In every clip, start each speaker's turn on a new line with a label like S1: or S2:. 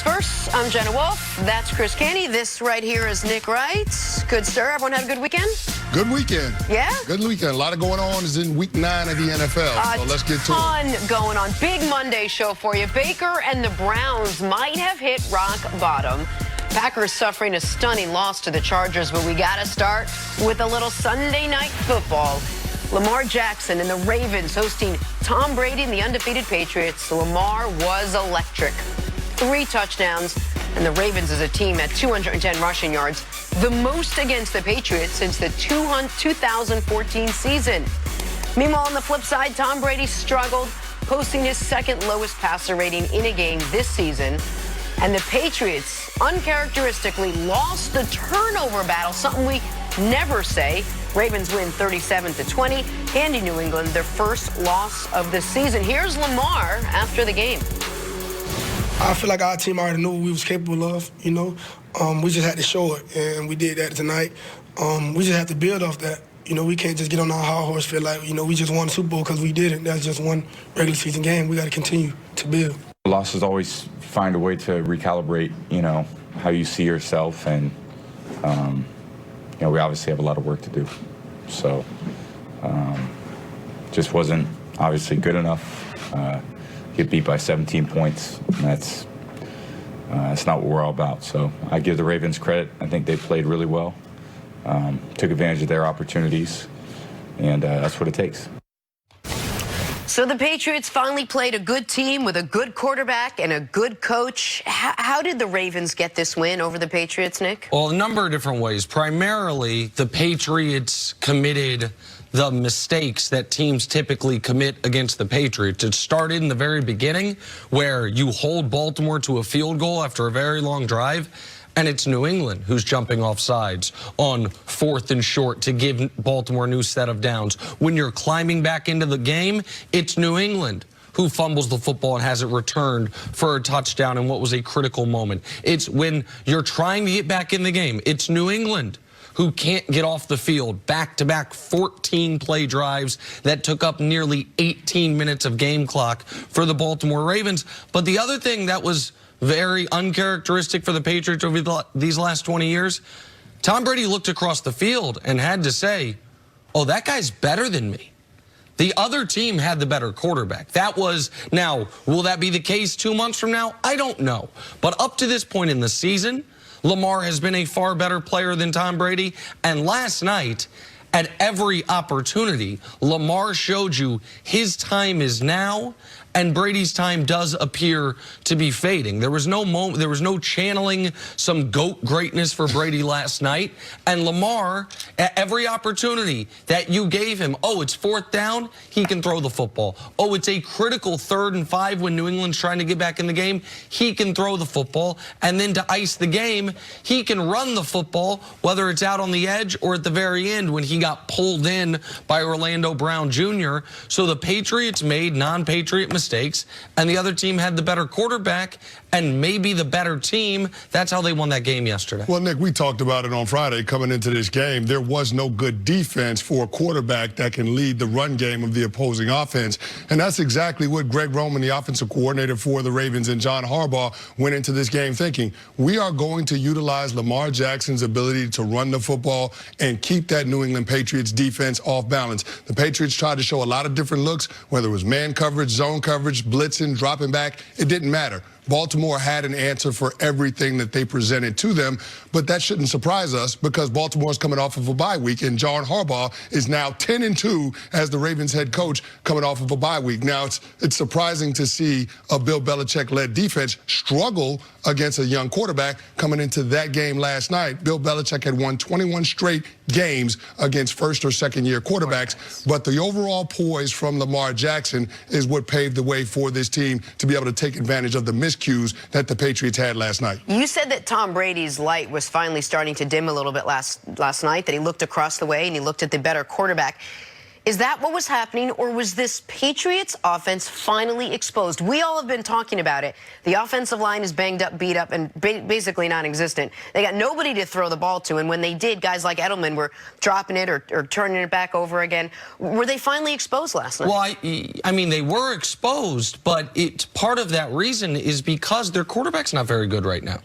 S1: first, I'm Jenna Wolf. That's Chris Caney. This right here is Nick Wright. Good sir. Everyone had a good weekend?
S2: Good weekend.
S1: Yeah?
S2: Good weekend. A lot of going on is in week 9 of the NFL. So let's get to it.
S1: A ton going on. Big Monday show for you. Baker and the Browns might have hit rock bottom. Packers suffering a stunning loss to the Chargers, but we got to start with a little Sunday night football. Lamar Jackson and the Ravens hosting Tom Brady and the undefeated Patriots. Lamar was electric. 3 touchdowns, and the Ravens as a team had 210 rushing yards, the most against the Patriots since the 2014 season. Meanwhile, on the flip side, Tom Brady struggled, posting his second lowest passer rating in a game this season. And the Patriots uncharacteristically lost the turnover battle, something we never say. Ravens win 37-20, handing New England their first loss of the season. Here's Lamar after the game.
S3: I feel like our team already knew what we was capable of, you know. We just had to show it, and we did that tonight. We just have to build off that. You know, we can't just get on our high horse, feel like, you know, we just won the Super Bowl because we didn't. That's just one regular season game. We got to continue to build.
S4: Losses always find a way to recalibrate, you know, how you see yourself, and you know, we obviously have a lot of work to do. So, just wasn't obviously good enough. Get beat by 17 points. And that's not what we're all about. So I give the Ravens credit. I think they played really well, took advantage of their opportunities, and that's what it takes.
S1: So the Patriots finally played a good team with a good quarterback and a good coach. How did the Ravens get this win over the Patriots, Nick?
S5: Well, a number of different ways. Primarily, the Patriots committed the mistakes that teams typically commit against the Patriots. It started in the very beginning where you hold Baltimore to a field goal after a very long drive, and it's New England who's jumping off sides on 4th and short to give Baltimore a new set of downs. When you're climbing back into the game, it's New England who fumbles the football and has it returned for a touchdown in what was a critical moment. It's when you're trying to get back in the game, it's New England who can't get off the field. Back-to-back 14-play drives that took up nearly 18 minutes of game clock for the Baltimore Ravens. But the other thing that was very uncharacteristic for the Patriots over these last 20 years, Tom Brady looked across the field and had to say, oh, that guy's better than me. The other team had the better quarterback. That was, now, will that be the case 2 months from now? I don't know. But up to this point in the season, Lamar has been a far better player than Tom Brady. And last night, at every opportunity, Lamar showed you his time is now, and Brady's time does appear to be fading. There was no moment, there was no channeling some GOAT greatness for Brady last night. And Lamar, at every opportunity that you gave him, oh, it's 4th down, he can throw the football. Oh, it's a critical 3rd and 5 when New England's trying to get back in the game, he can throw the football. And then to ice the game, he can run the football, whether it's out on the edge or at the very end when he got pulled in by Orlando Brown Jr. So the Patriots made non-Patriot mistakes, and the other team had the better quarterback and maybe the better team. That's how they won that game yesterday.
S2: Well, Nick, we talked about it on Friday coming into this game. There was no good defense for a quarterback that can lead the run game of the opposing offense. And that's exactly what Greg Roman, the offensive coordinator for the Ravens, and John Harbaugh went into this game thinking. We are going to utilize Lamar Jackson's ability to run the football and keep that New England Patriots defense off balance. The Patriots tried to show a lot of different looks, whether it was man coverage, zone coverage, blitzing, dropping back. It didn't matter. Baltimore had an answer for everything that they presented to them, but that shouldn't surprise us because Baltimore's coming off of a bye week, and John Harbaugh is now 10-2 as the Ravens head coach coming off of a bye week. Now, it's surprising to see a Bill Belichick-led defense struggle against a young quarterback coming into that game last night. Bill Belichick had won 21 straight games against first or second year quarterbacks, but the overall poise from Lamar Jackson is what paved the way for this team to be able to take advantage of the miscues that the Patriots had last night.
S1: You said that Tom Brady's light was finally starting to dim a little bit last night, that he looked across the way and he looked at the better quarterback. Is that what was happening, or was this Patriots offense finally exposed? We all have been talking about it. The offensive line is banged up, beat up, and basically non-existent. They got nobody to throw the ball to, and when they did, guys like Edelman were dropping it or turning it back over again. Were they finally exposed last night?
S5: Well, I mean, they were exposed, but part of that reason is because their quarterback's not very good right now.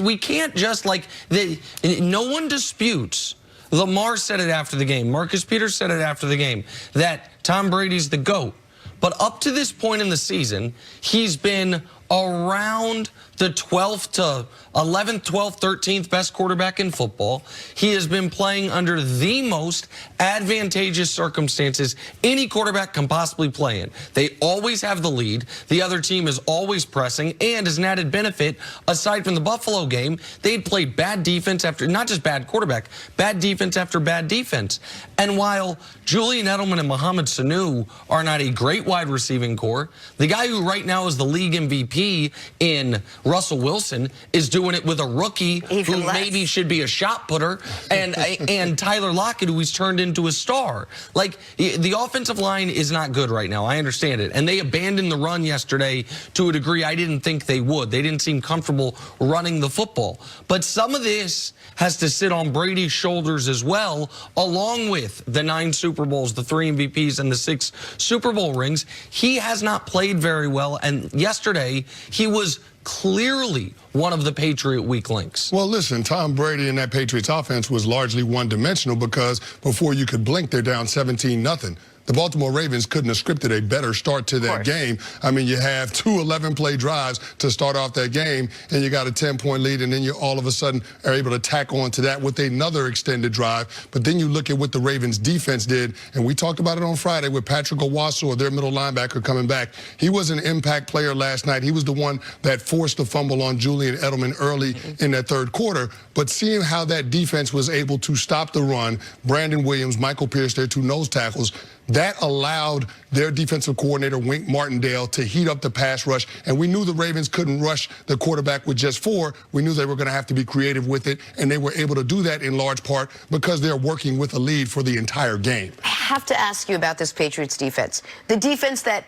S5: We can't just, no one disputes. Lamar said it after the game. Marcus Peters said it after the game, that Tom Brady's the GOAT. But up to this point in the season, he's been around the 11th, 12th, 13th best quarterback in football. He has been playing under the most advantageous circumstances any quarterback can possibly play in. They always have the lead. The other team is always pressing, and as an added benefit, aside from the Buffalo game, they'd played bad defense after, not just bad quarterback, bad defense after bad defense. And while Julian Edelman and Mohamed Sanu are not a great wide receiving core, the guy who right now is the league MVP in Russell Wilson is doing it with a rookie who maybe should be a shot putter, and Tyler Lockett, who he's turned into a star. The offensive line is not good right now. I understand it. And they abandoned the run yesterday to a degree I didn't think they would. They didn't seem comfortable running the football. But some of this has to sit on Brady's shoulders as well, along with the 9 Super Bowls, the 3 MVPs, and the 6 Super Bowl rings. He has not played very well, and yesterday he was clearly one of the Patriot weak links.
S2: Well, listen, Tom Brady and that Patriots offense was largely one-dimensional because before you could blink, they're down 17-0. The Baltimore Ravens couldn't have scripted a better start to that game. I mean, you have 2 11-play drives to start off that game, and you got a 10-point lead, and then you all of a sudden are able to tack on to that with another extended drive. But then you look at what the Ravens defense did, and we talked about it on Friday with Patrick Owusu, their middle linebacker, coming back. He was an impact player last night. He was the one that forced the fumble on Julian Edelman early in that third quarter. But seeing how that defense was able to stop the run, Brandon Williams, Michael Pierce, their 2 nose tackles, that allowed their defensive coordinator, Wink Martindale, to heat up the pass rush. And we knew the Ravens couldn't rush the quarterback with just 4. We knew they were going to have to be creative with it, and they were able to do that in large part because they're working with a lead for the entire game.
S1: I have to ask you about this Patriots defense. The defense that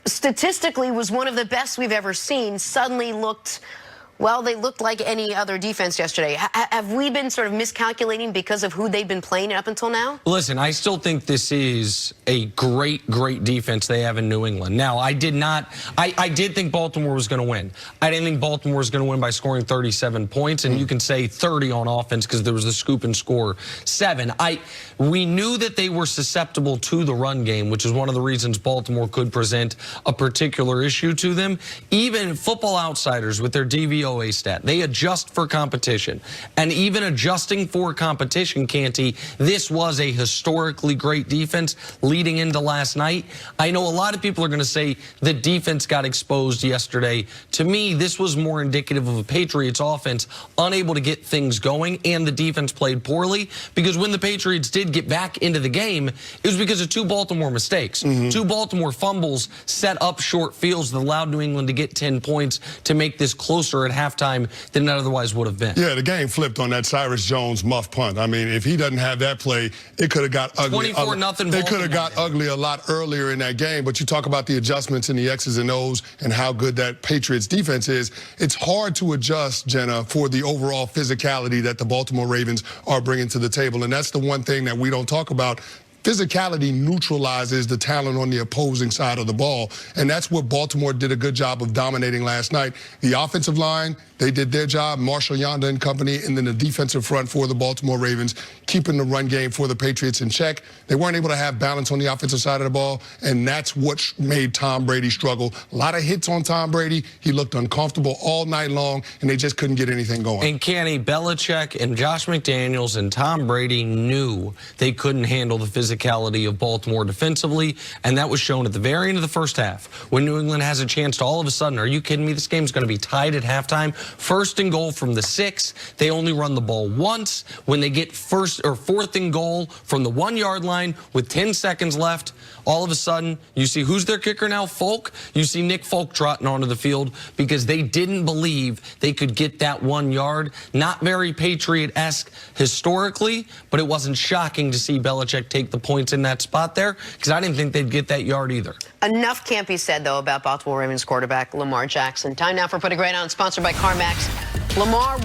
S1: statistically was one of the best we've ever seen suddenly looked... Well, they looked like any other defense yesterday. Have we been sort of miscalculating because of who they've been playing up until now?
S5: Listen, I still think this is a great defense they have in New England. Now, I did think Baltimore was going to win. I didn't think Baltimore was going to win by scoring 37 points, and you can say 30 on offense because there was the scoop and score 7. We knew that they were susceptible to the run game, which is one of the reasons Baltimore could present a particular issue to them. Even Football Outsiders with their DVOA stat, they adjust for competition. And even adjusting for competition, Canty, this was a historically great defense leading into last night. I know a lot of people are going to say the defense got exposed yesterday. To me, this was more indicative of a Patriots offense unable to get things going, and the defense played poorly, because when the Patriots did get back into the game, it was because of 2 Baltimore mistakes. 2 Baltimore fumbles set up short fields that allowed New England to get 10 points to make this closer at halftime than it otherwise would have been.
S2: Yeah, the game flipped on that Cyrus Jones muff punt. I mean, if he doesn't have that play, it could have got ugly.
S5: 24-0.
S2: They could have got ugly a lot earlier in that game. But you talk about the adjustments in the X's and O's and how good that Patriots defense is. It's hard to adjust, Jenna, for the overall physicality that the Baltimore Ravens are bringing to the table. And that's the one thing that we don't talk about. Physicality neutralizes the talent on the opposing side of the ball, and that's what Baltimore did a good job of dominating last night. The offensive line, they did their job, Marshall Yanda and company, and then the defensive front for the Baltimore Ravens, keeping the run game for the Patriots in check. They weren't able to have balance on the offensive side of the ball, and that's what made Tom Brady struggle. A lot of hits on Tom Brady. He looked uncomfortable all night long, and they just couldn't get anything going.
S5: And Kenny, Belichick and Josh McDaniels and Tom Brady knew they couldn't handle the physicality of Baltimore defensively, and that was shown at the very end of the first half when New England has a chance to all of a sudden, are you kidding me, this game's going to be tied at halftime, 1st and goal from the 6. They only run the ball once. When they get 4th and goal from the 1-yard line with 10 seconds left, all of a sudden you see who's their kicker now, Folk. You see Nick Folk trotting onto the field because they didn't believe they could get that 1 yard. Not very Patriot-esque historically, but it wasn't shocking to see Belichick take the points in that spot there, because I didn't think they'd get that yard either.
S1: Enough can't be said, though, about Baltimore Ravens quarterback Lamar Jackson. Time now for Put a Grade On, sponsored by CarMax. Lamar